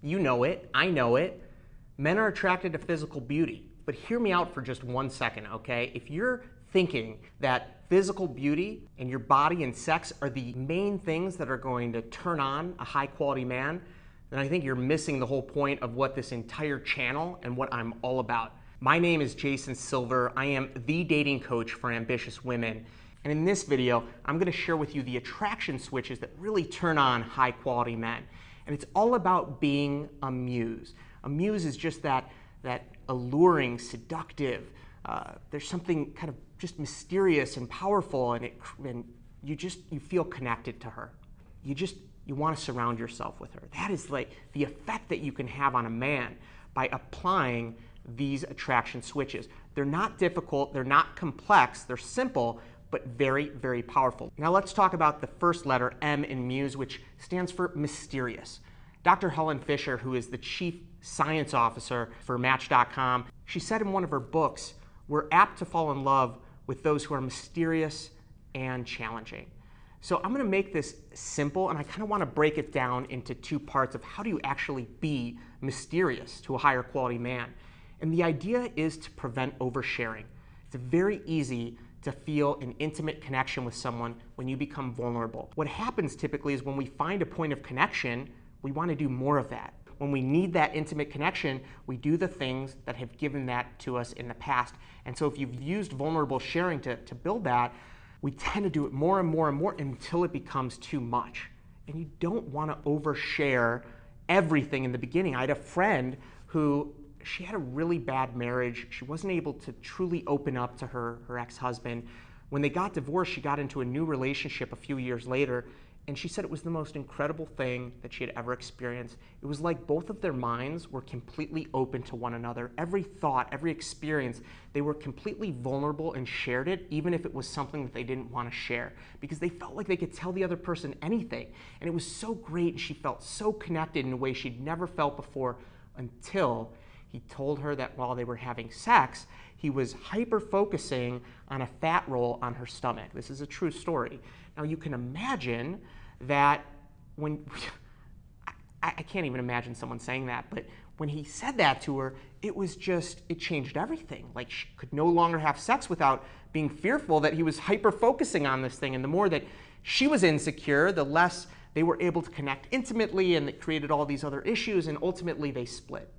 You know it, I know it. Men are attracted to physical beauty. But hear me out for just 1 second, okay? If you're thinking that physical beauty and your body and sex are the main things that are going to turn on a high quality man, then I think you're missing the whole point of what this entire channel and what I'm all about. My name is Jason Silver. I am the dating coach for ambitious women. And in this video, I'm gonna share with you the attraction switches that really turn on high quality men. And it's all about being a muse. A muse is just that alluring, seductive, there's something kind of just mysterious and powerful, and you feel connected to her. You want to surround yourself with her. That is like the effect that you can have on a man by applying these attraction switches. They're not difficult, they're not complex, they're simple, but very, very powerful. Now let's talk about the first letter, M in muse, which stands for mysterious. Dr. Helen Fisher, who is the chief science officer for Match.com, she said in one of her books, we're apt to fall in love with those who are mysterious and challenging. So I'm gonna make this simple, and I kind of want to break it down into two parts of how do you actually be mysterious to a higher quality man. And the idea is to prevent oversharing. It's very easy to feel an intimate connection with someone when you become vulnerable. What happens typically is when we find a point of connection, we want to do more of that. When we need that intimate connection, we do the things that have given that to us in the past. And so if you've used vulnerable sharing to build that, we tend to do it more and more and more until it becomes too much. And you don't want to overshare everything in the beginning. I had a friend who, she had a really bad marriage. She wasn't able to truly open up to her ex-husband. When they got divorced, she got into a new relationship a few years later, and she said it was the most incredible thing that she had ever experienced. It was like both of their minds were completely open to one another. Every thought, every experience, they were completely vulnerable and shared it, even if it was something that they didn't want to share, because they felt like they could tell the other person anything. And it was so great, and she felt so connected in a way she'd never felt before, until he told her that while they were having sex, he was hyper-focusing on a fat roll on her stomach. This is a true story. Now you can imagine that when, I can't even imagine someone saying that, but when he said that to her, it changed everything. Like, she could no longer have sex without being fearful that he was hyper-focusing on this thing. And the more that she was insecure, the less they were able to connect intimately, and it created all these other issues, and ultimately they split.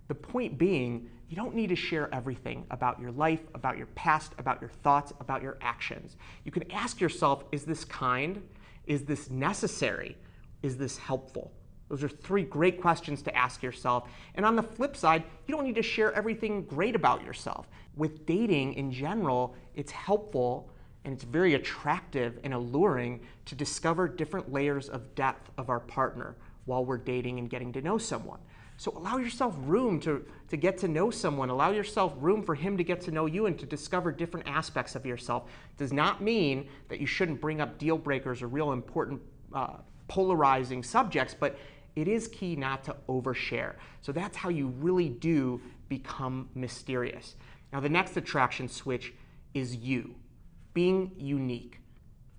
The point being, you don't need to share everything about your life, about your past, about your thoughts, about your actions. You can ask yourself, is this kind? Is this necessary? Is this helpful? Those are three great questions to ask yourself. And on the flip side, you don't need to share everything great about yourself. With dating in general, it's helpful and it's very attractive and alluring to discover different layers of depth of our partner while we're dating and getting to know someone. So allow yourself room to get to know someone. Allow yourself room for him to get to know you and to discover different aspects of yourself. Does not mean that you shouldn't bring up deal breakers or real important polarizing subjects, but it is key not to overshare. So that's how you really do become mysterious. Now the next attraction switch is you, being unique.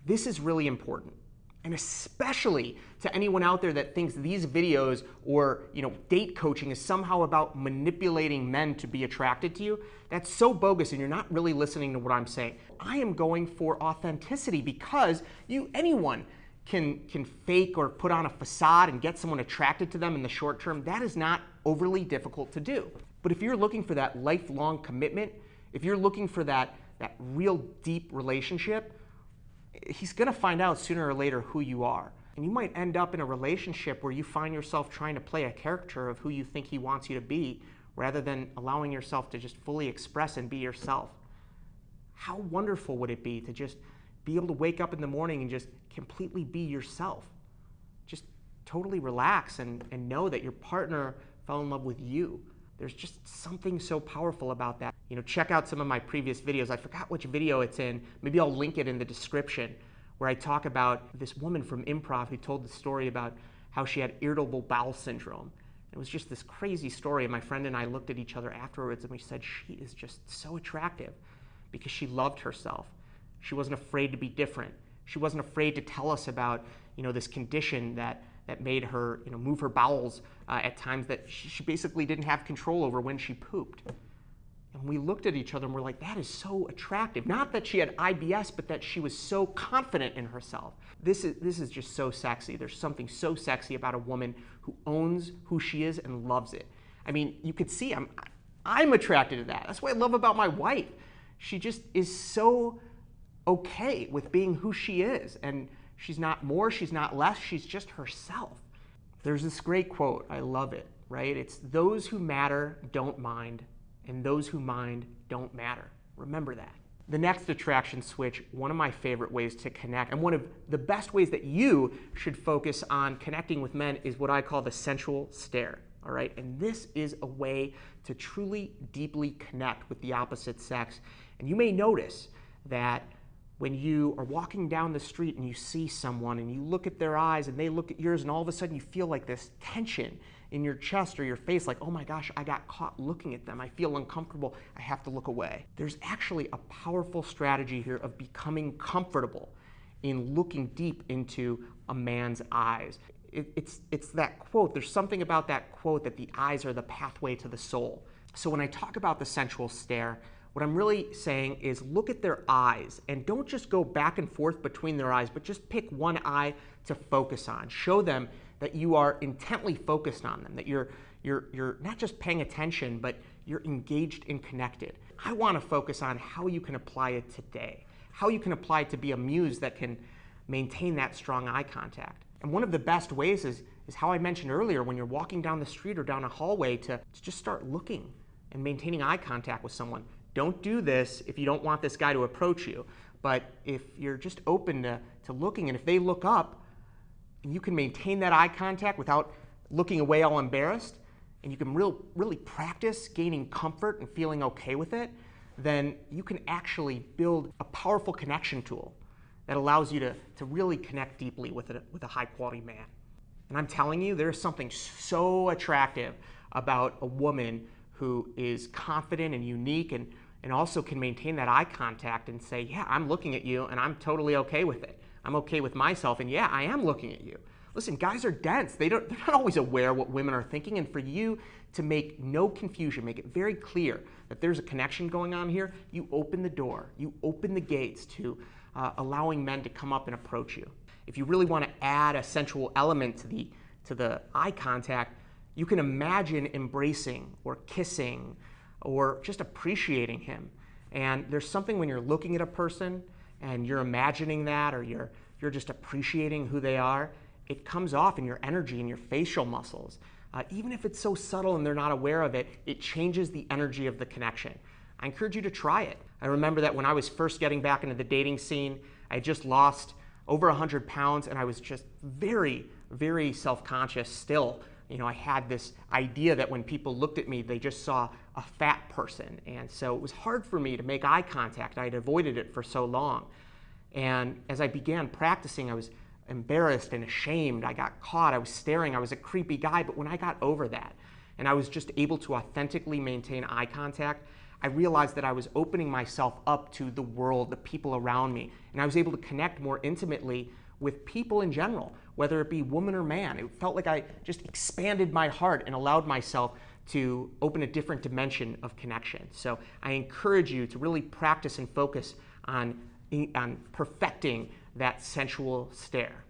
This is really important. And especially to anyone out there that thinks these videos or date coaching is somehow about manipulating men to be attracted to you, that's so bogus and you're not really listening to what I'm saying. I am going for authenticity because anyone can fake or put on a facade and get someone attracted to them in the short term. That is not overly difficult to do. But if you're looking for that lifelong commitment, if you're looking for that real deep relationship, he's going to find out sooner or later who you are. And you might end up in a relationship where you find yourself trying to play a character of who you think he wants you to be, rather than allowing yourself to just fully express and be yourself. How wonderful would it be to just be able to wake up in the morning and just completely be yourself? Just totally relax and know that your partner fell in love with you. There's just something so powerful about that. Check out some of my previous videos. I forgot which video it's in. Maybe I'll link it in the description, where I talk about this woman from improv who told the story about how she had irritable bowel syndrome. It was just this crazy story, and my friend and I looked at each other afterwards and we said, she is just so attractive because she loved herself. She wasn't afraid to be different. She wasn't afraid to tell us about this condition that that made her, move her bowels at times that she basically didn't have control over when she pooped. And we looked at each other and we're like, that is so attractive. Not that she had IBS, but that she was so confident in herself. This is just so sexy. There's something so sexy about a woman who owns who she is and loves it. I mean, you could see I'm attracted to that. That's what I love about my wife. She just is so okay with being who she is. And she's not more, she's not less, she's just herself. There's this great quote, I love it, right? It's those who matter don't mind, and those who mind don't matter. Remember that. The next attraction switch, one of my favorite ways to connect, and one of the best ways that you should focus on connecting with men, is what I call the sensual stare, all right? And this is a way to truly, deeply connect with the opposite sex. And you may notice that when you are walking down the street and you see someone and you look at their eyes and they look at yours, and all of a sudden you feel like this tension in your chest or your face, like, oh my gosh, I got caught looking at them. I feel uncomfortable. I have to look away. There's actually a powerful strategy here of becoming comfortable in looking deep into a man's eyes. It's that quote. There's something about that quote that the eyes are the pathway to the soul. So when I talk about the sensual stare, what I'm really saying is look at their eyes and don't just go back and forth between their eyes, but just pick one eye to focus on. Show them that you are intently focused on them, that you're not just paying attention, but you're engaged and connected. I want to focus on how you can apply it today, how you can apply it to be a muse that can maintain that strong eye contact. And one of the best ways is how I mentioned earlier, when you're walking down the street or down a hallway, to just start looking and maintaining eye contact with someone. Don't do this if you don't want this guy to approach you. But if you're just open to looking, and if they look up, and you can maintain that eye contact without looking away all embarrassed, and you can really practice gaining comfort and feeling okay with it, then you can actually build a powerful connection tool that allows you to really connect deeply with a high-quality man. And I'm telling you, there's something so attractive about a woman who is confident and unique and also can maintain that eye contact and say, yeah, I'm looking at you and I'm totally okay with it. I'm okay with myself, and yeah, I am looking at you. Listen, guys are dense. They're not always aware what women are thinking, and for you to make no confusion, make it very clear that there's a connection going on here, you open the door, you open the gates to allowing men to come up and approach you. If you really want to add a sensual element to the eye contact, you can imagine embracing or kissing or just appreciating him. And there's something when you're looking at a person and you're imagining that, or you're just appreciating who they are, it comes off in your energy and your facial muscles. Even if it's so subtle and they're not aware of it, it changes the energy of the connection. I encourage you to try it. I remember that when I was first getting back into the dating scene, I had just lost over 100 pounds and I was just very, very self-conscious still. I had this idea that when people looked at me, they just saw a fat person. And so it was hard for me to make eye contact. I had avoided it for so long. And as I began practicing, I was embarrassed and ashamed. I got caught. I was staring. I was a creepy guy. But when I got over that and I was just able to authentically maintain eye contact, I realized that I was opening myself up to the world, the people around me. And I was able to connect more intimately with people in general, whether it be woman or man. It felt like I just expanded my heart and allowed myself to open a different dimension of connection. So I encourage you to really practice and focus on perfecting that sensual stare.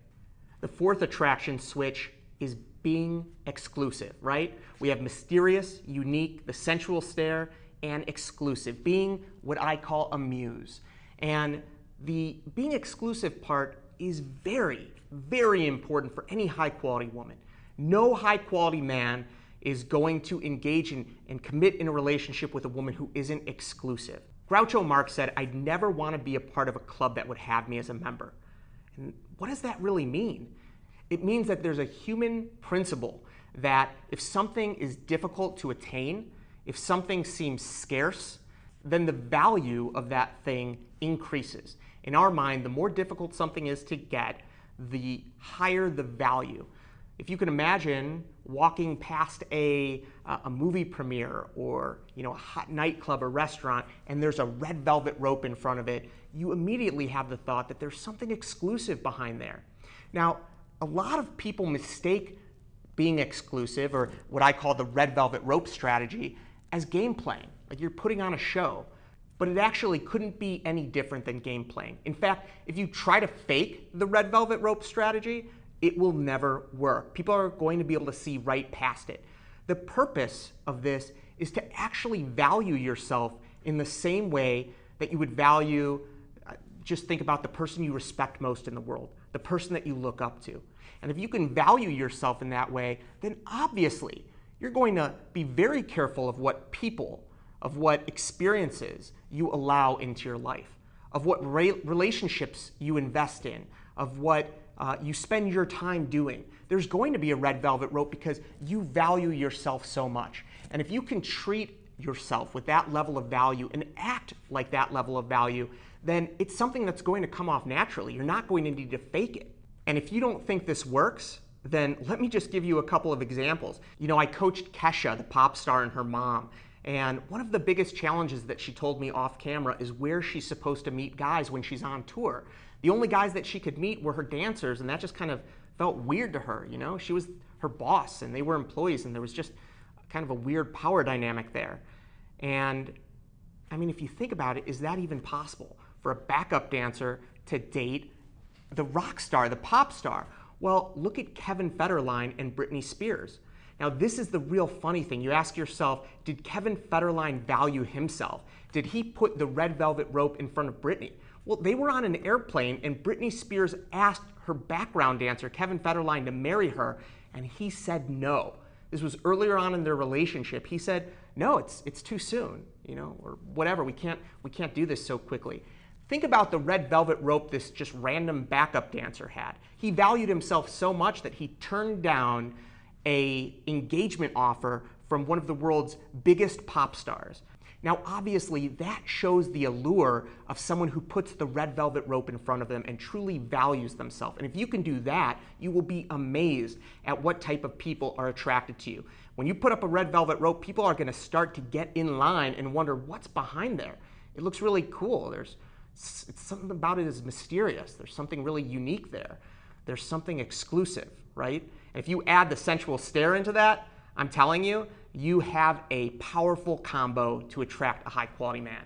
The fourth attraction switch is being exclusive, right? We have mysterious, unique, the sensual stare, and exclusive, being what I call a muse. And the being exclusive part is very, very important for any high-quality woman. No high-quality man is going to engage in and commit in a relationship with a woman who isn't exclusive. Groucho Marx said, I'd never want to be a part of a club that would have me as a member. And what does that really mean? It means that there's a human principle that if something is difficult to attain, if something seems scarce, then the value of that thing increases. In our mind, the more difficult something is to get, the higher the value. If you can imagine walking past a movie premiere or a hot nightclub or restaurant and there's a red velvet rope in front of it, you immediately have the thought that there's something exclusive behind there. Now, a lot of people mistake being exclusive, or what I call the red velvet rope strategy, as game playing, like you're putting on a show. But it actually couldn't be any different than game playing. In fact, if you try to fake the red velvet rope strategy, it will never work. People are going to be able to see right past it. The purpose of this is to actually value yourself in the same way that you would value, just think about the person you respect most in the world, the person that you look up to. And if you can value yourself in that way, then obviously you're going to be very careful of what people, of what experiences you allow into your life, of what relationships you invest in, of what you spend your time doing. There's going to be a red velvet rope because you value yourself so much. And if you can treat yourself with that level of value and act like that level of value, then it's something that's going to come off naturally. You're not going to need to fake it. And if you don't think this works, then let me just give you a couple of examples. You know, I coached Kesha, the pop star, and her mom. And one of the biggest challenges that she told me off camera is where she's supposed to meet guys when she's on tour. The only guys that she could meet were her dancers, and that just kind of felt weird to her, you know? She was her boss, and they were employees, and there was just kind of a weird power dynamic there. And, I mean, if you think about it, is that even possible for a backup dancer to date the rock star, the pop star? Well, look at Kevin Federline and Britney Spears. Now, this is the real funny thing. You ask yourself, did Kevin Federline value himself? Did he put the red velvet rope in front of Britney? Well, they were on an airplane, and Britney Spears asked her background dancer, Kevin Federline, to marry her, and he said no. This was earlier on in their relationship. He said, no, it's too soon, you know, or whatever. We can't do this so quickly. Think about the red velvet rope this just random backup dancer had. He valued himself so much that he turned down an engagement offer from one of the world's biggest pop stars. Now, obviously, that shows the allure of someone who puts the red velvet rope in front of them and truly values themselves. And if you can do that, you will be amazed at what type of people are attracted to you. When you put up a red velvet rope, people are going to start to get in line and wonder what's behind there. It looks really cool. It's something about it is mysterious. There's something really unique there. There's something exclusive, right? And if you add the sensual stare into that, I'm telling you, you have a powerful combo to attract a high-quality man.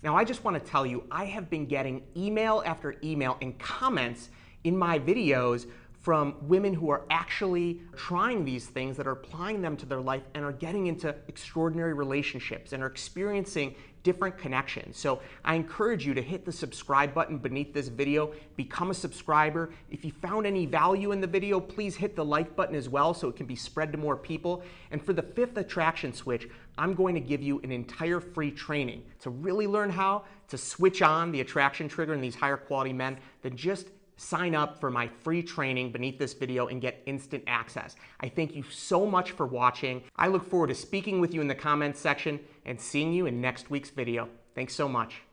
Now, I just want to tell you, I have been getting email after email and comments in my videos from women who are actually trying these things, that are applying them to their life and are getting into extraordinary relationships and are experiencing different connections. So I encourage you to hit the subscribe button beneath this video, become a subscriber. If you found any value in the video, please hit the like button as well so it can be spread to more people. And for the 5th attraction switch, I'm going to give you an entire free training to really learn how to switch on the attraction trigger in these higher quality men. Then just sign up for my free training beneath this video and get instant access. I thank you so much for watching. I look forward to speaking with you in the comments section and seeing you in next week's video. Thanks so much.